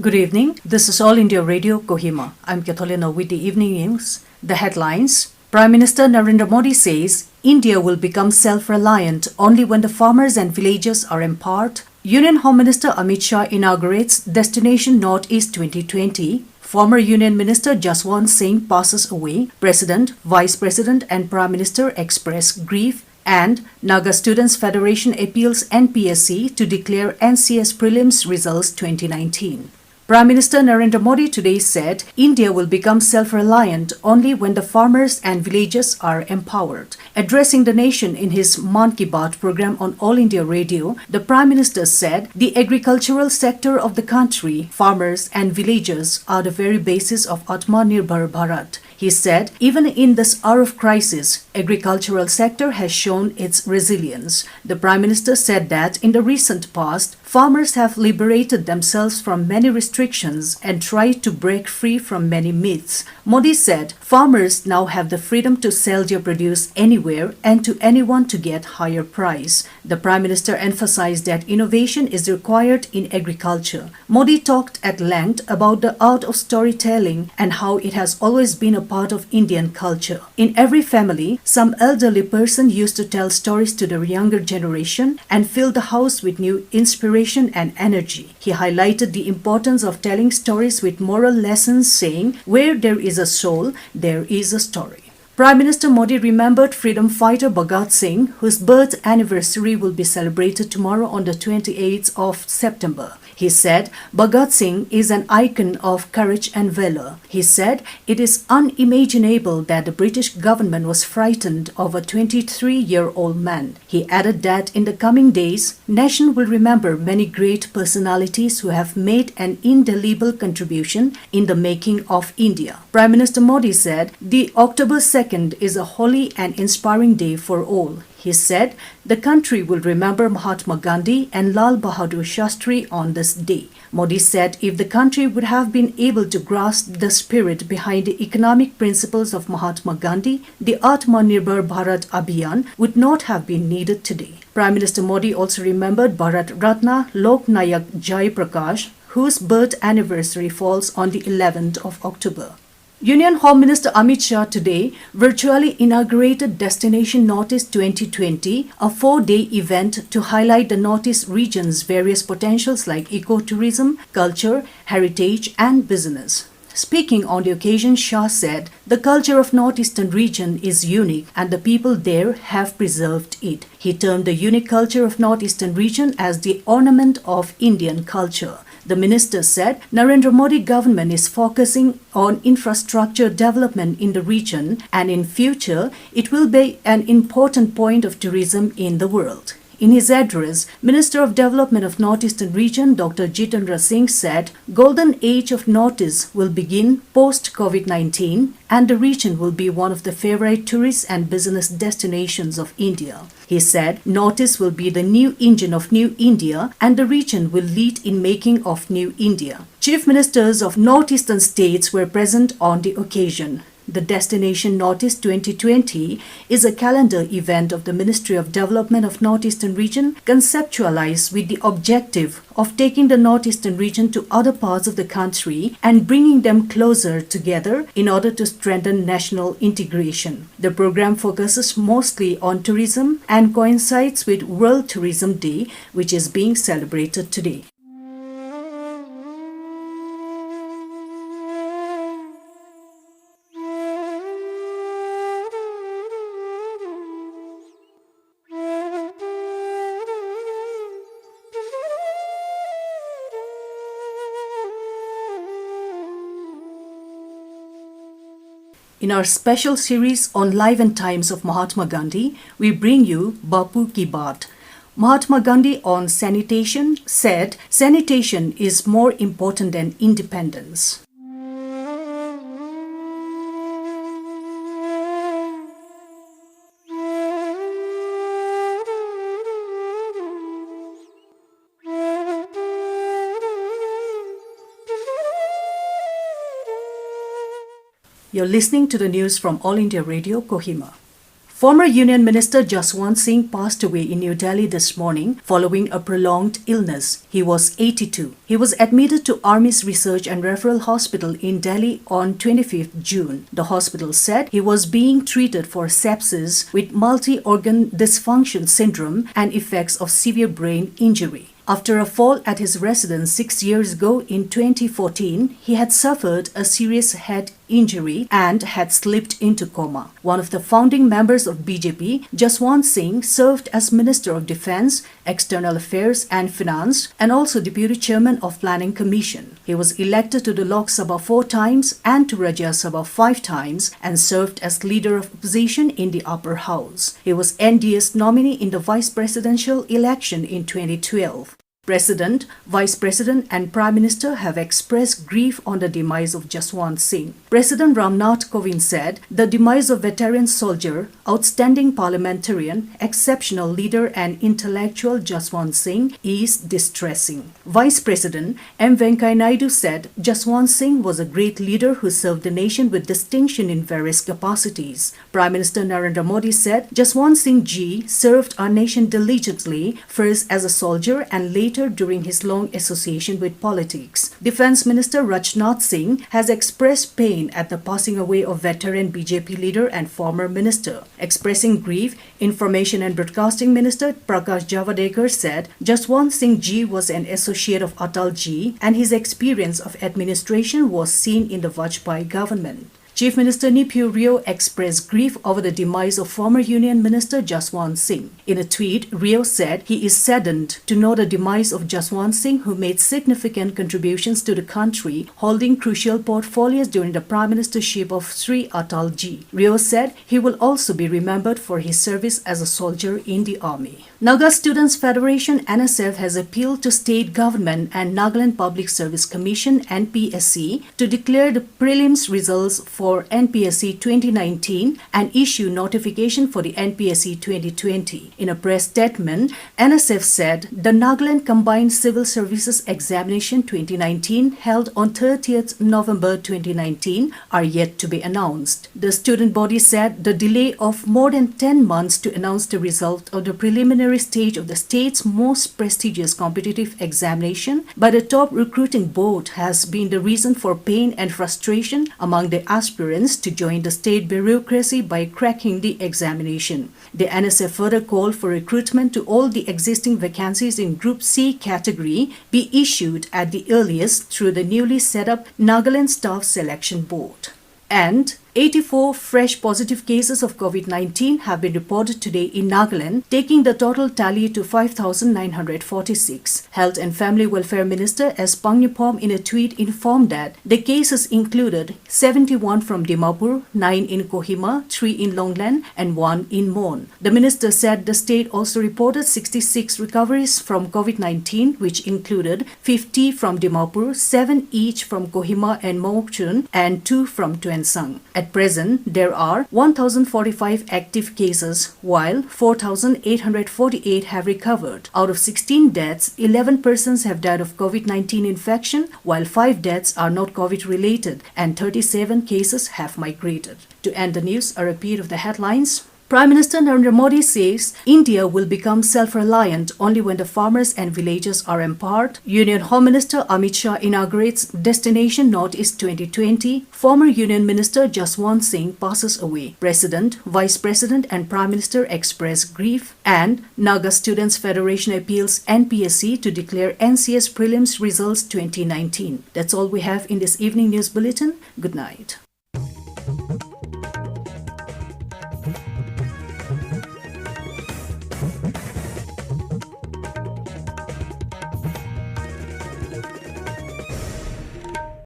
Good evening. This is All India Radio Kohima. I'm Katholina with the evening news. The headlines. Prime Minister Narendra Modi says India will become self-reliant only when the farmers and villagers are empowered. Union Home Minister Amit Shah inaugurates Destination Northeast 2020. Former Union Minister Jaswant Singh passes away. President, Vice President and Prime Minister express grief. And Naga Students Federation appeals NPSC to declare NCS prelims results 2019. Prime Minister Narendra Modi today said India will become self-reliant only when the farmers and villagers are empowered. Addressing the nation in his Man Ki Baat program on All India Radio, the Prime Minister said the agricultural sector of the country, farmers and villagers are the very basis of Atmanirbhar Bharat. He said, even in this hour of crisis, agricultural sector has shown its resilience. The Prime Minister said that in the recent past, farmers have liberated themselves from many restrictions and tried to break free from many myths. Modi said, farmers now have the freedom to sell their produce anywhere and to anyone to get higher price. The Prime Minister emphasized that innovation is required in agriculture. Modi talked at length about the art of storytelling and how it has always been a part of Indian culture. In every family, some elderly person used to tell stories to the younger generation and fill the house with new inspiration and energy. He highlighted the importance of telling stories with moral lessons, saying, where there is a soul, there is a story. Prime Minister Modi remembered freedom fighter Bhagat Singh, whose birth anniversary will be celebrated tomorrow on the 28th of September. He said, Bhagat Singh is an icon of courage and valor. He said, it is unimaginable that the British government was frightened of a 23-year-old man. He added that in the coming days, nation will remember many great personalities who have made an indelible contribution in the making of India. Prime Minister Modi said, the October 2nd is a holy and inspiring day for all. He said, the country will remember Mahatma Gandhi and Lal Bahadur Shastri on this day. Modi said if the country would have been able to grasp the spirit behind the economic principles of Mahatma Gandhi, the Atmanirbhar Bharat Abhiyan would not have been needed today. Prime Minister Modi also remembered Bharat Ratna Lok Nayak Jai Prakash, whose birth anniversary falls on the 11th of October. Union Home Minister Amit Shah today virtually inaugurated Destination Northeast 2020, a 4-day event to highlight the Northeast region's various potentials like ecotourism, culture, heritage and business. Speaking on the occasion, Shah said, the culture of Northeastern region is unique and the people there have preserved it. He termed the unique culture of Northeastern region as the ornament of Indian culture. The minister said Narendra Modi government is focusing on infrastructure development in the region and in future it will be an important point of tourism in the world. In his address, Minister of Development of Northeastern Region Dr. Jitendra Singh said, Golden Age of Northeast will begin post-COVID-19 and the region will be one of the favorite tourist and business destinations of India. He said, Northeast will be the new engine of New India and the region will lead in making of New India. Chief Ministers of Northeastern states were present on the occasion. The Destination Northeast 2020 is a calendar event of the Ministry of Development of Northeastern Region conceptualized with the objective of taking the Northeastern region to other parts of the country and bringing them closer together in order to strengthen national integration. The program focuses mostly on tourism and coincides with World Tourism Day, which is being celebrated today. In our special series on Life and Times of Mahatma Gandhi, we bring you Bapu Ki Baat. Mahatma Gandhi on sanitation said, sanitation is more important than independence. You're listening to the news from All India Radio, Kohima. Former Union Minister Jaswant Singh passed away in New Delhi this morning following a prolonged illness. He was 82. He was admitted to Army's Research and Referral Hospital in Delhi on 25th June. The hospital said he was being treated for sepsis with multi-organ dysfunction syndrome and effects of severe brain injury. After a fall at his residence 6 years ago in 2014, he had suffered a serious head injury and had slipped into coma. One of the founding members of BJP, Jaswant Singh, served as Minister of Defence, External Affairs and Finance, and also Deputy Chairman of Planning Commission. He was elected to the Lok Sabha 4 times and to Rajya Sabha 5 times and served as Leader of Opposition in the Upper House. He was NDA's nominee in the Vice Presidential election in 2012. President, Vice President and Prime Minister have expressed grief on the demise of Jaswant Singh. President Ramnath Kovind said the demise of veteran soldier, outstanding parliamentarian, exceptional leader and intellectual Jaswant Singh is distressing. Vice President M. Venkaiah Naidu said Jaswant Singh was a great leader who served the nation with distinction in various capacities. Prime Minister Narendra Modi said Jaswant Singh Ji served our nation diligently, first as a soldier and later during his long association with politics. Defence Minister Rajnath Singh has expressed pain at the passing away of veteran BJP leader and former minister. Expressing grief, Information and Broadcasting Minister Prakash Javadekar said Jaswant Singh Ji was an associate of Atal Ji and his experience of administration was seen in the Vajpayee government. Chief Minister Nipio Rio expressed grief over the demise of former Union Minister Jaswant Singh. In a tweet, Rio said he is saddened to know the demise of Jaswant Singh, who made significant contributions to the country, holding crucial portfolios during the Prime Ministership of Sri Atal Ji. Rio said he will also be remembered for his service as a soldier in the army. Naga Students Federation NSF has appealed to state government and Nagaland Public Service Commission NPSC to declare the prelims results for NPSC 2019 and issue notification for the NPSC 2020. In a press statement, NSF said the Nagaland Combined Civil Services Examination 2019 held on 30th November 2019 are yet to be announced. The student body said the delay of more than 10 months to announce the result of the preliminary stage of the state's most prestigious competitive examination by the top recruiting board has been the reason for pain and frustration among the aspirants to join the state bureaucracy by cracking the examination. The NSF further called for recruitment to all the existing vacancies in Group C category be issued at the earliest through the newly set up Nagaland Staff Selection Board. And 84 fresh positive cases of COVID-19 have been reported today in Nagaland, taking the total tally to 5,946. Health and Family Welfare Minister S. Pangnapom in a tweet informed that the cases included 71 from Dimapur, 9 in Kohima, 3 in Longland and 1 in Mon. The minister said the state also reported 66 recoveries from COVID-19, which included 50 from Dimapur, 7 each from Kohima and Mokchun and 2 from Tuensang. At present, there are 1,045 active cases, while 4,848 have recovered. Out of 16 deaths, 11 persons have died of COVID-19 infection, while 5 deaths are not COVID-related, and 37 cases have migrated. To end the news, a repeat of the headlines. Prime Minister Narendra Modi says India will become self-reliant only when the farmers and villagers are empowered. Union Home Minister Amit Shah inaugurates Destination Northeast 2020. Former Union Minister Jaswant Singh passes away. President, Vice President and Prime Minister express grief. And Naga Students Federation appeals NPSC to declare NCS prelims results 2019. That's all we have in this evening news bulletin. Good night.